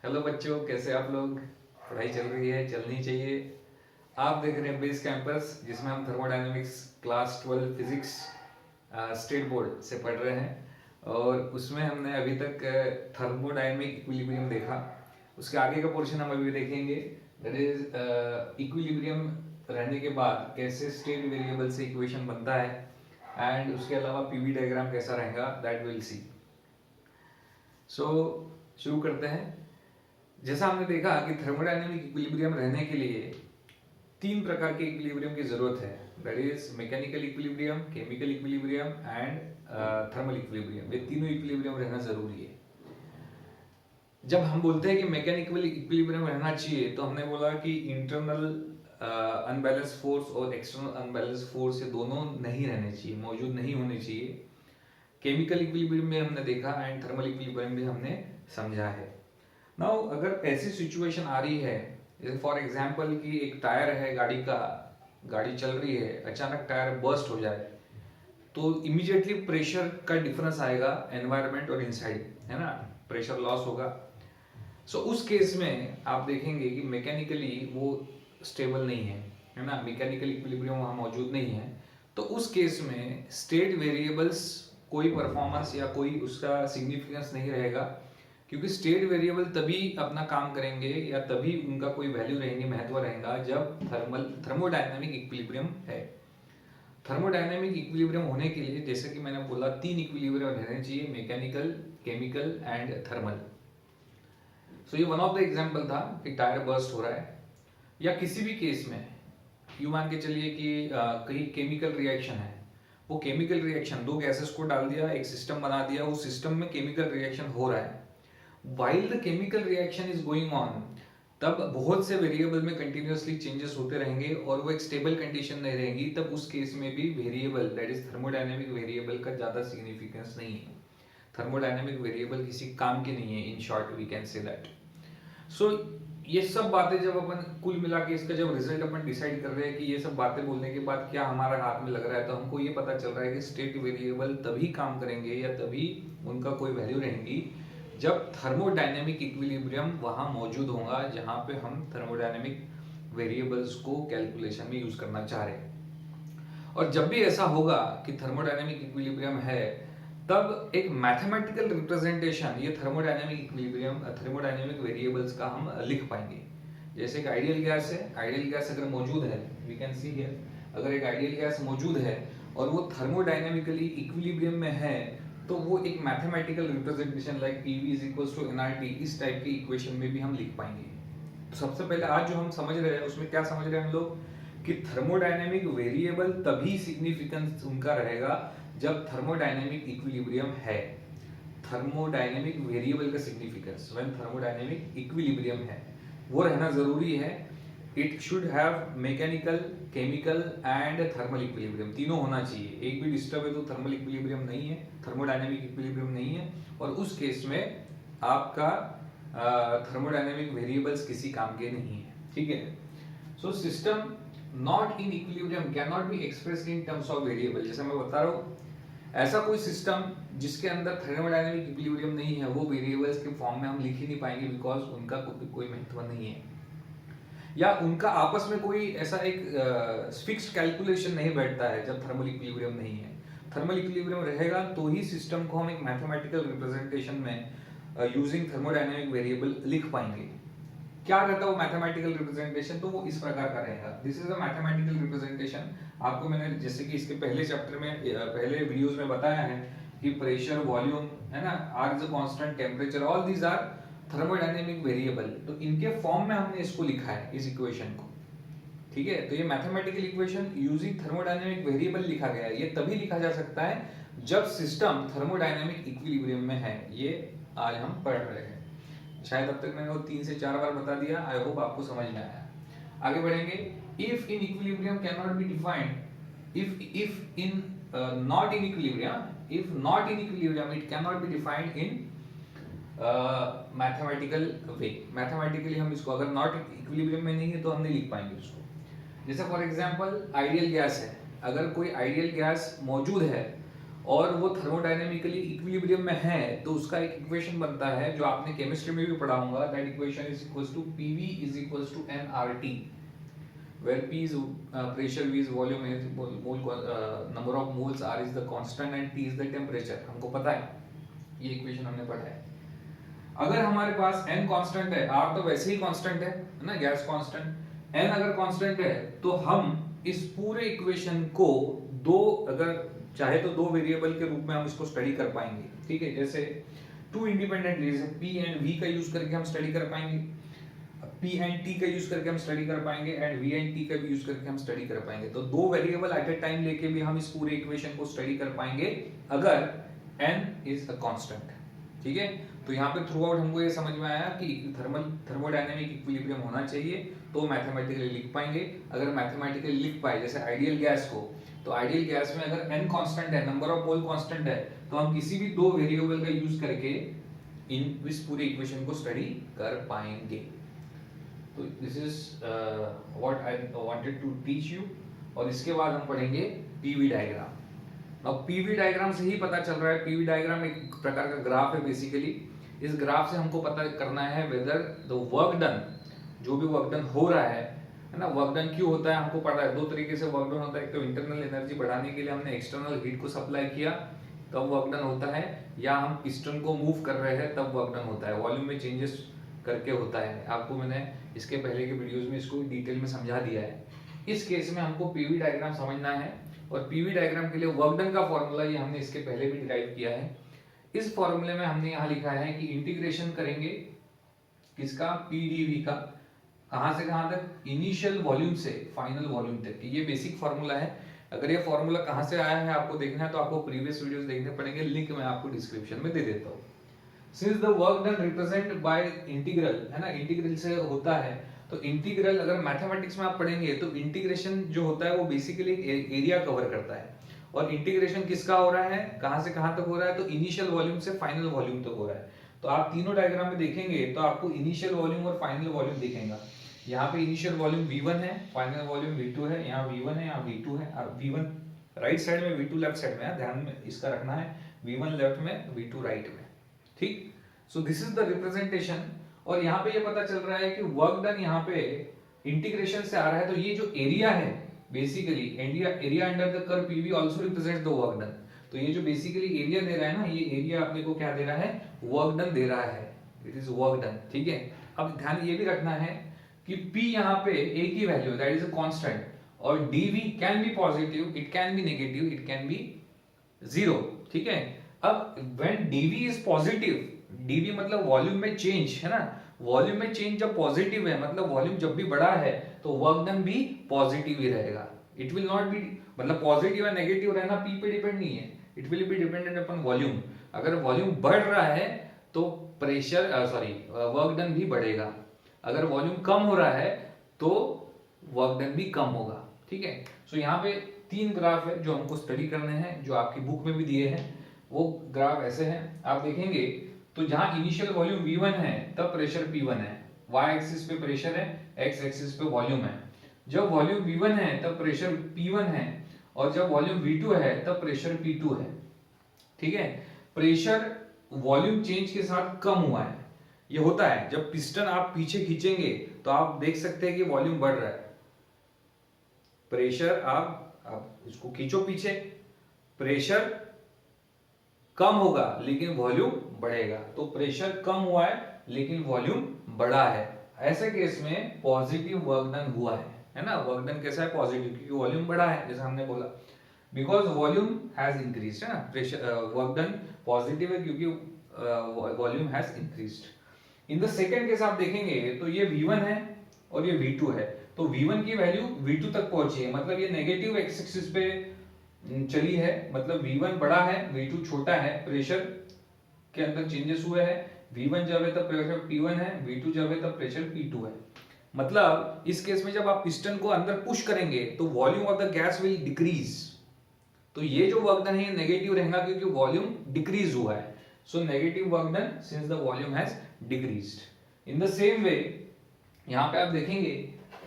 Hello बच्चों, कैसे आप लोग? पढ़ाई चल रही है, चलनी चाहिए। आप देख रहे हैं बेस कैंपस, जिसमें हम thermodynamics class 12 physics state board से पढ़ रहे हैं। और उसमें हमने अभी तक थर्मोडायनेमिक इक्विलिब्रियम देखा। उसके आगे का पोर्शन हम अभी देखेंगे, दैट इज इक्विलिब्रियम रहने के बाद कैसे स्टेट वेरिएबल से इक्वेशन बनता है, एंड उसके अलावा पीवी डायग्राम कैसा रहेगा, दैट विल सी। सो शुरू करते हैं। जैसा हमने देखा कि थर्मोडायनेमिक इक्विलिब्रियम रहने के लिए तीन प्रकार के इक्विलिब्रियम की जरूरत है, that is mechanical equilibrium, chemical equilibrium and thermal equilibrium. ये तीनों इक्विलिब्रियम रहना जरूरी है। जब हम बोलते हैं कि मैकेनिकल इक्विलिब्रियम रहना चाहिए, तो हमने बोला कि इंटरनल अनबैलेंस फोर्स और एक्सटर्नल अनबैलेंस फोर्स ये दोनों नहीं रहने चाहिए, मौजूद नहीं होने चाहिए। केमिकल इक्विलिब्रियम में हमने देखा एंड थर्मल इक्विलिब्रियम भी हमने समझा है। नाउ अगर ऐसी सिचुएशन आ रही है, जैसे फॉर एग्जांपल कि एक टायर है गाड़ी का, गाड़ी चल रही है, अचानक टायर बर्स्ट हो जाए, तो इमीडिएटली प्रेशर का डिफरेंस आएगा एनवायरनमेंट और इनसाइड, है ना, प्रेशर लॉस होगा। सो उस केस में आप देखेंगे कि मैकेनिकली वो स्टेबल नहीं है ना, मैकेनिकल इक्विलिब्रियम वहाँ मौजूद नहीं है। तो उस केस में स्टेट वेरिएबल्स कोई परफॉर्मेंस या कोई उसका सिग्निफिकेंस नहीं रहेगा, क्योंकि स्टेट वेरिएबल तभी अपना काम करेंगे या तभी उनका कोई वैल्यू रहेंगे, महत्व रहेगा, जब थर्मोडायनेमिक इक्विलिब्रियम है। थर्मोडायनेमिक इक्विलिब्रियम होने के लिए, जैसे कि मैंने बोला, तीन इक्विलिब्रियम रहने चाहिए, मैकेनिकल, केमिकल एंड थर्मल। सो ये वन ऑफ द एग्जांपल था कि टायर बर्स्ट हो रहा है, या किसी भी केस में यूं मान के चलिए कि कहीं केमिकल रिएक्शन है, वो केमिकल रिएक्शन, दो गैसेस को डाल दिया, एक सिस्टम बना दिया, उस सिस्टम में केमिकल रिएक्शन हो रहा है। While the chemical reaction is going on, तब बहुत से वेरिएबल में कंटिन्यूअसली चेंजेस होते रहेंगे और वो एक स्टेबल कंडीशन नहीं रहेंगी। तब उस केस में भी variable, that is thermodynamic variable का ज्यादा सिग्निफिकेंस नहीं है। थर्मोडायनेमिक वेरिएबल किसी काम के नहीं है, in short we can say that. So ये सब बातें जब अपन कुल मिला के इसका जब रिजल्ट अपन डिसाइड कर रहे हैं कि ये सब बातें बोलने के बाद क्या हमारा हाथ में लग रहा है, तो हमको ये पता चल रहा है कि स्टेट वेरिएबल तभी काम करेंगे या तभी उनका कोई वैल्यू रहेंगी जब थर्मोडायनेमिक इक्विलिब्रियम वहां मौजूद होगा, जहां पे हम थर्मोडायनेमिक वेरिएबल्स को कैलकुलेशन में यूज करना चाह रहे हैं। और जब भी ऐसा होगा कि थर्मोडायनेमिक इक्विलिब्रियम है, तब एक मैथमेटिकल रिप्रेजेंटेशन ये थर्मोडायनेमिक इक्विलिब्रियम, थर्मोडायनेमिक वेरिएबल्स का हम लिख पाएंगे। जैसे कि आइडियल गैस है, आइडियल गैस अगर मौजूद है, वी कैन सी हियर, अगर एक आइडियल गैस मौजूद है और वो थर्मोडायनेमिकली इक्विलिब्रियम में है, तो वो एक mathematical representation like PV is equals to nRT, इस टाइप की इक्वेशन में भी हम लिख पाएंगे। तो सबसे पहले आज जो हम समझ रहे हैं उसमें क्या समझ रहे हैं हम लोग, कि थर्मोडायनेमिक वेरिएबल तभी सिग्निफिकेंस उनका रहेगा जब थर्मोडायनेमिक इक्विलिब्रियम है। थर्मोडायनेमिक वेरिएबल का सिग्निफिकेंस व्हेन थर्मोडायनेमिक इक्विलिब्रियम है, वो रहना जरूरी है। It should have mechanical, chemical and thermal equilibrium, तीनों होना चाहिए। एक भी डिस्टर्ब है तो थर्मल इक्विलिब्रियम नहीं है, थर्मोडायनेमिक इक्विलिब्रियम नहीं है, और उस केस में आपका थर्मोडायनेमिक वेरिएबल्स किसी काम के नहीं है। ठीक है। So system not in equilibrium can not be expressed in terms of variable. जैसे मैं बता रहा हूँ, ऐसा कोई सिस्टम जिसके अंदर थर्मोडायनेमिक इक्विलिब्रियम नहीं है, वो वेरिएबल्स के फॉर्म में हम लिख ही नहीं पाएंगे, बिकॉज उनका कोई महत्व नहीं है, या उनका आपस में कोई ऐसा एक फिक्स्ड कैलकुलेशन नहीं बैठता है जब थर्मल इक्विलिब्रियम नहीं है। थर्मल इक्विलिब्रियम रहेगा तो ही सिस्टम को हम एक मैथमेटिकल रिप्रेजेंटेशन में यूजिंग थर्मोडायनेमिक वेरिएबल लिख पाएंगे। क्या रहता है वो मैथमेटिकल रिप्रेजेंटेशन, तो वो इस प्रकार का रहेगा। This is a mathematical representation. आपको मैंने जैसे कि इसके पहले चैप्टर में, पहले वीडियोस में बताया है कि प्रेशर, वॉल्यूम, है ना, R is a constant, temperature, all these are thermodynamic variable. तो इनके फॉर्म में हमने इसको लिखा है, इस इक्वेशन को। ठीक है। तो ये mathematical equation using thermodynamic variable लिखा गया है। ये तभी लिखा जा सकता है जब सिस्टम थर्मोडायनेमिक इक्विलिब्रियम में है। ये आज हम पढ़ रहे हैं। शायद अब तक मैंने वो 3 से 4 बार बता दिया। आई होप आपको समझ में आया। आगे बढ़ेंगे। If in equilibrium can not be defined, if in not in equilibrium, if not in equilibrium it can not be defined in mathematical way. Mathematically हम इसको, अगर नॉट इक्विलिब्रियम में नहीं है तो हम नहीं लिख पाएंगे उसको। जैसे फॉर एग्जांपल आइडियल गैस है, अगर कोई आइडियल गैस मौजूद है और वो थर्मोडायनेमिकली इक्विलिब्रियम में है, तो उसका एक इक्वेशन बनता है जो आपने केमिस्ट्री में भी पढ़ा होगा, that equation is equals to PV is equals to nRT, where P is pressure, V is volume, A is number of moles, R is the constant and T is the temperature। हमको पता है, ये equation हमने पढ़ा है। अगर हमारे पास n constant है, R तो वैसे ही कांस्टेंट है ना, गैस कांस्टेंट, n अगर कांस्टेंट है तो हम इस पूरे इक्वेशन को दो, अगर चाहे तो दो वेरिएबल के रूप में हम इसको स्टडी कर पाएंगे, ठीक है। जैसे टू इंडिपेंडेंट रेज है, P एंड V का यूज करके हम स्टडी कर पाएंगे, P एंड T का यूज करके हम स्टडी कर पाएंगे, एंड V एंड T का भी यूज करके हम स्टडी कर पाएंगे। तो दो वेरिएबल एट अ टाइम लेके भी हम इस पूरे इक्वेशन को स्टडी कर पाएंगे अगर n इज अ कांस्टेंट, ठीक है। तो यहाँ पे थ्रू आउट हमको ये समझ में आया कि थर्मोडायनेमिक इक्विलिब्रियम होना चाहिए, तो मैथमेटिकली लिख पाएंगे। अगर मैथमेटिकली लिख पाए, जैसे आइडियल गैस को, तो आइडियल गैस में अगर n कांस्टेंट है, नंबर ऑफ मोल कांस्टेंट है, तो हम किसी भी दो वेरिएबल का यूज करके इस पूरे इक्वेशन को स्टडी कर पाएंगे। तो this is what I wanted to teach you. और इसके बाद हम पढ़ेंगे पीवी डायग्राम। अब पीवी डायग्राम से ही पता चल रहा है, पीवी डायग्राम एक प्रकार का ग्राफ है बेसिकली। इस ग्राफ से हमको पता करना है वेदर द वर्क डन, जो भी वर्क डन हो रहा है ना, वर्क डन क्यों होता है हमको पता है। दो तरीके से वर्क डन होता है, एक तो इंटरनल एनर्जी बढ़ाने के लिए हमने एक्सटर्नल हीट को सप्लाई किया तब वर्क डन होता है, या हम पिस्टन को मूव कर रहे हैं तब वर्क डन होता है, वॉल्यूम में चेंजेस करके होता है। आपको मैंने इसके पहले के वीडियोस में इसको डिटेल में समझा दिया है। इस केस में हमको पीवी डायग्राम समझना है, और पीवी डायग्राम के लिए वर्क डन का फॉर्मूला ये हमने इसके पहले भी डिराइव किया है। इस फॉर्मूले में हमने यहाँ लिखा है कि इंटीग्रेशन करेंगे किसका, पीडीवी का, कहां से कहां तक, इनिशियल वॉल्यूम से फाइनल वॉल्यूम तक। ये बेसिक फॉर्मूला है। अगर ये फॉर्मूला कहां से आया है आपको देखना है तो आपको प्रीवियस वीडियोस देखने पड़ेंगे, लिंक मैं आपको डिस्क्रिप्शन में दे देता हूँ। Since the work done represent by integral, है ना, इंटीग्रल से होता है, तो इंटीग्रल अगर मैथमेटिक्स में आप पढ़ेंगे तो इंटीग्रेशन जो होता है वो बेसिकली एरिया कवर करता है। और इंटीग्रेशन किसका हो रहा है, कहां से कहां तक हो रहा है, तो इनिशियल वॉल्यूम से फाइनल वॉल्यूम तक हो रहा है। तो आप तीनों डायग्राम में देखेंगे तो आपको इनिशियल वॉल्यूम और फाइनल वॉल्यूम दिखेगा। यहाँ पे इनिशियल वॉल्यूम V1 है, फाइनल वॉल्यूम V2 है, यहाँ V1 है, यहाँ V2 है, और V1 राइट साइड में, V2 लेफ्ट साइड में है, ध्यान में इसका रखना है, V1 लेफ्ट में, V2 राइट में, ठीक। So this is the representation. और यहाँ पे ये पता चल रहा है कि वर्क डन यहाँ पे इंटीग्रेशन से आ रहा है, तो ये जो एरिया है basically area under the curve PV also represents the work done. तो ये जो बेसिकली एरिया दे रहा है ना, ये एरिया अपने को क्या दे रहा है, वर्क डन दे रहा है, इट इज वर्क डन, ठीक है। अब ध्यान ये भी रखना है कि P यहाँ पे एक ही value that is a constant, और dV can be positive, it can be negative, it can be zero, ठीक है। अब when dV is positive, dV मतलब वॉल्यूम में चेंज, है ना, वॉल्यूम में चेंज जब पॉजिटिव है, मतलब वॉल्यूम जब भी बड़ा है तो वर्क डन भी पॉजिटिव ही रहेगा। इट विल नॉट बी, मतलब पॉजिटिव या नेगेटिव रहना P पे डिपेंड नहीं है, it will be dependent upon volume. अगर वॉल्यूम बढ़ रहा है तो प्रेशर वर्क डन भी बढ़ेगा, अगर वॉल्यूम कम हो रहा है तो वर्क डन भी कम होगा, ठीक है। सो यहाँ पे तीन ग्राफ है जो हमको स्टडी करने हैं, जो आपकी बुक में भी दिए हैं। वो ग्राफ ऐसे हैं, आप देखेंगे तो जहां इनिशियल वॉल्यूम V1 है तब प्रेशर P1 है, y एक्सिस पे प्रेशर है, x एक्सिस पे वॉल्यूम है। जब वॉल्यूम V1 है तब प्रेशर P1 है, और जब वॉल्यूम V2 है तब प्रेशर P2 है, ठीक है। प्रेशर वॉल्यूम चेंज के साथ कम हुआ है, ये होता है जब पिस्टन आप पीछे खींचेंगे तो आप देख सकते हैं कि वॉल्यूम बढ़ रहा है। प्रेशर आप इसको खींचो पीछे, प्रेशर कम होगा लेकिन वॉल्यूम बढ़ेगा, तो प्रेशर कम हुआ है लेकिन वॉल्यूम बढ़ा है। ऐसे केस में पॉजिटिव वर्क डन हुआ है ना। वर्क डन कैसा है, पॉजिटिव, क्योंकि वॉल्यूम बढ़ा है, जैसा हमने बोला, बिकॉज वॉल्यूम हैज इंक्रीज्ड, है ना। प्रेशर वर्क डन पॉजिटिव है क्योंकि volume has increased. In the second case आप देखेंगे तो ये V1 है और ये V2 है, तो V1 की वैल्यू V2 तक पहुंची है, मतलब ये नेगेटिव एक्स एक्सिस पे चली है, मतलब V1 बड़ा है, V2 छोटा है, प्रेशर के अंदर चेंजेस हुए हैं। V1 जब है तब प्रेशर P1 है, V2 जब है तब प्रेशर P2 है। मतलब इस केस में जब आप पिस्टन को अंदर पुश करेंगे तो volume of the gas will decrease, तो ये जो वर्क डन है नेगेटिव रहेगा क्योंकि वॉल्यूम डिक्रीज हुआ है। So negative work done since the volume has decreased. In the same way यहाँ पे आप देखेंगे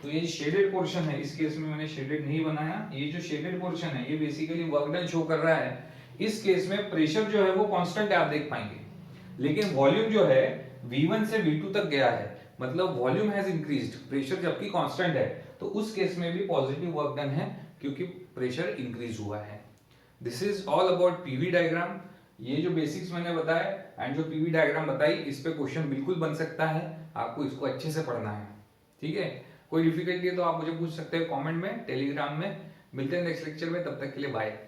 तो ये शेडेड पोर्शन है, इस केस में मैंने शेडेड नहीं बनाया, ये जो शेडेड पोर्शन है ये बेसिकली वर्क डन शो कर रहा है। इस केस में प्रेशर जो है वो कांस्टेंट है, आप देख पाएंगे, लेकिन वॉल्यूम जो है V1 से V2 तक गया है, मतलब वॉल्यूम हैज इंक्रीज्ड, प्रेशर जबकि कांस्टेंट है, तो उस केस में भी पॉजिटिव वर्क डन है क्योंकि प्रेशर इंक्रीज हुआ है। This is all about PV diagram. ये जो बेसिक्स मैंने बताया एंड जो पीवी डायग्राम बताई, इस पे क्वेश्चन बिल्कुल बन सकता है, आपको इसको अच्छे से पढ़ना है, ठीक है। कोई डिफिकल्टी है तो आप मुझे पूछ सकते हैं कमेंट में, टेलीग्राम में। मिलते हैं नेक्स्ट लेक्चर में, तब तक के लिए बाय।